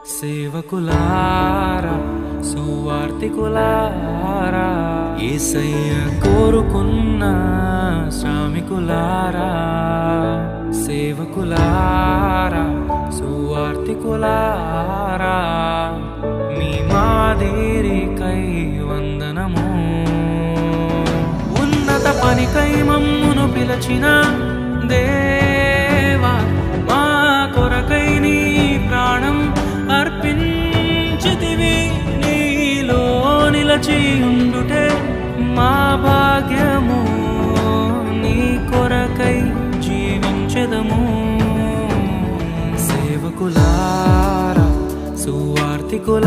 సేవకులారా సువార్తికులారా యేసయ్య కోరుకున్న శ్రామికులారా సేవకులారా సువార్తికులారా మీ మాదిరికై వందనము ఉన్నత పనికై మమ్మును పిలచిన దేవా మా కొరకై నీ ప్రాణం అర్పించితివి నీలో నిలచి ఉండుటే మా భాగ్యము నీ కొరకై జీవించెదము సేవకులారా సువార్తికులారా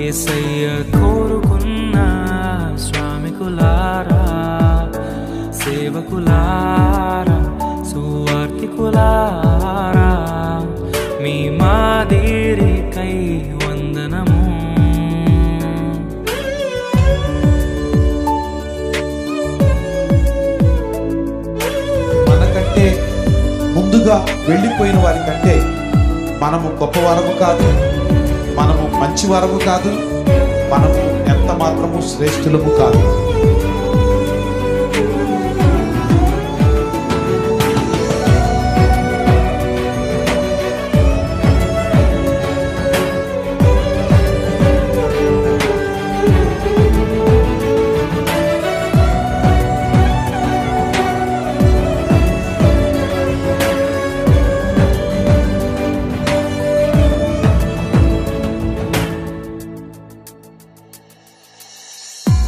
యేసయ్య కోరుకున్న శ్రామికులారా సేవకులారా సువార్తికులారా మీ మాదిరికై వందనము మనకంటే ముందుగా వెళ్ళిపోయిన వారి కంటే మనము గొప్పవారము కాదు, మనము మంచివారము కాదు, మనము ఎంత మాత్రము శ్రేష్ఠులము కాదు.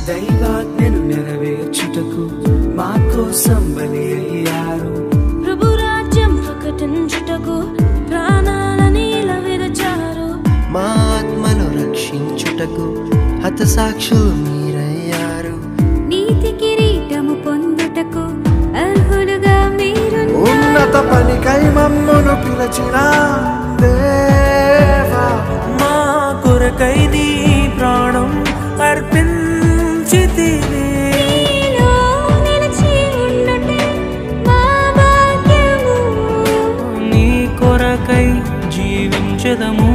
దైవాజ్ఞను నెరవేర్చుటకు మా కోసం బలి అయ్యారు ప్రభు రాజ్యం ప్రకటించుటకు ప్రాణాలని విరచారు మా ఆత్మను రక్షించుటకు హతసాక్షులు మీరయ్యారు నీతి కిరీటము పొందుటకు అర్హులుగా మీరు ఉన్నత పనికై మమ్మును పిలచిన దేవా మా కొరకై నీ ప్రాణం అర్పించితివి నీలో నిలిచి ఉండుటే మా భాగ్యము నీ కొరకై జీవించెదము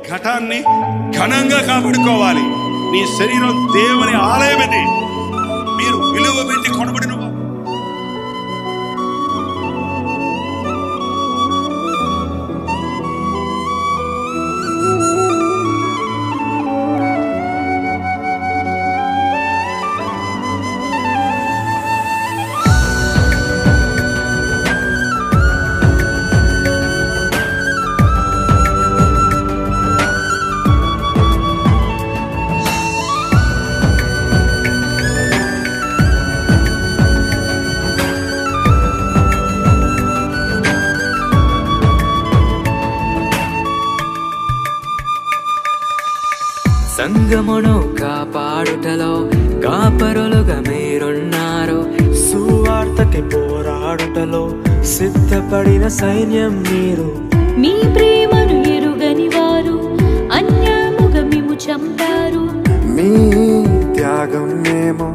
ఘటాన్ని ఘనంగా కాపాడుకోవాలి. నీ శరీరం దేవుని ఆలయమని మీరు విలువ పెట్టి కొనబడిన సంగమును కాపాడుటలో కాపరులుగా మీరున్నారు సువార్తకి పోరాడుటలో సిద్ధపడిన సైన్యం మీరు మీ ప్రేమను ఎరుగని వారు అన్యాయముగా మేము చంపారు మీ త్యాగం మేము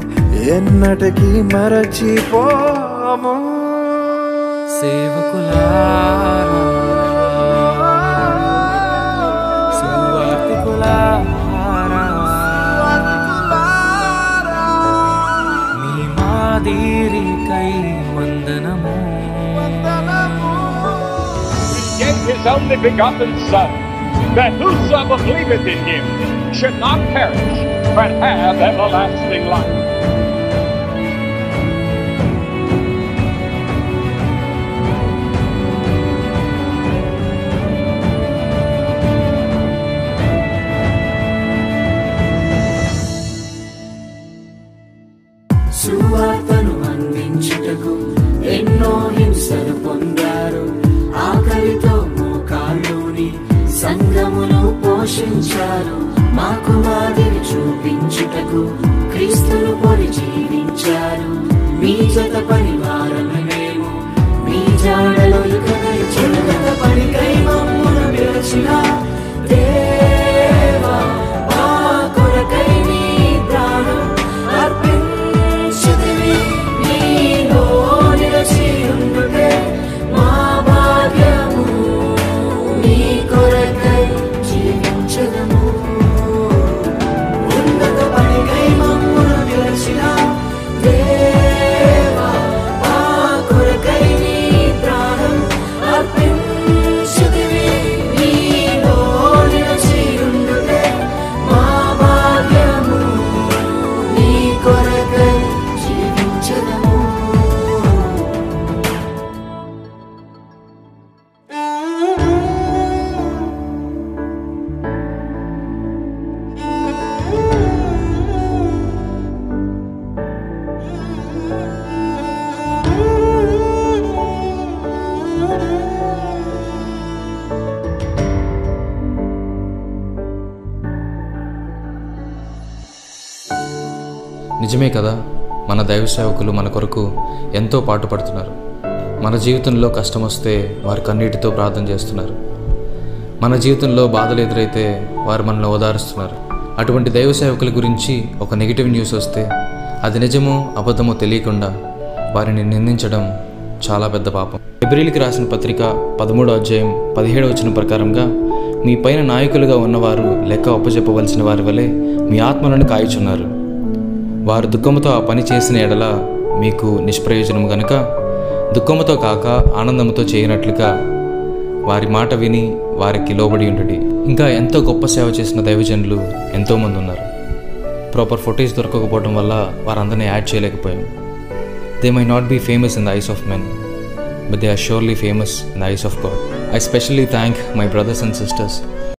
ఎన్నటికీ మరచిపోము సేవకులారా సువార్తికులారా మీ మాదిరికై వందనము He gave his only begotten Son, that whosoever believeth in him should not perish, but have everlasting life. సువార్తను అందించుటకు ఎన్నో హింసలు పొందారు ఆకలితో మోకాళ్ళూని సంఘమును పోషించారు మాకు మాదిరి చూపించుటకు క్రీస్తును పొడి జీవించారు మీ జత పరివారమే మేము మీ జాడలో చిన్నగత పనికై మమ్మును పిలిచిన దేవా మా కొరకై నీ ప్రాణం అర్పించితివి నీలో నిలిచి ఉండుటే మా నిజమే కదా, మన దైవ సేవకులు మన కొరకు ఎంతో పాటుపడుతున్నారు. మన జీవితంలో కష్టం వస్తే వారు కన్నీటితో ప్రార్థన చేస్తున్నారు. మన జీవితంలో బాధలు ఎదురైతే వారు మనల్ని ఓదారుస్తున్నారు. అటువంటి దైవ సేవకుల గురించి ఒక నెగిటివ్ న్యూస్ వస్తే అది నిజమో అబద్ధమో తెలియకుండా వారిని నిందించడం చాలా పెద్ద పాపం. హెబ్రీయులకు రాసిన పత్రిక 13వ అధ్యాయం 17వ వచనం ప్రకారంగా, మీ పైన నాయకులుగా ఉన్నవారు లెక్క అప్పచెప్పవలసిన వారి వలె మీ ఆత్మలను కాయుచున్నారు. వారు దుఃఖముతో ఆ పని చేసిన ఎడల మీకు నిష్ప్రయోజనము గనుక దుఃఖముతో కాక ఆనందముతో చేయనట్లుగా వారి మాట విని వారికి లోబడి ఉండుడి. ఇంకా ఎంతో గొప్ప సేవ చేసిన దైవజనులు ఎంతోమంది ఉన్నారు. ప్రాపర్ ఫుటేజ్ దొరకకపోవడం వల్ల వారందరినీ యాడ్ చేయలేకపోయాం. They might not be famous in the eyes of men, but they are surely famous in the eyes of God. I especially thank my brothers and sisters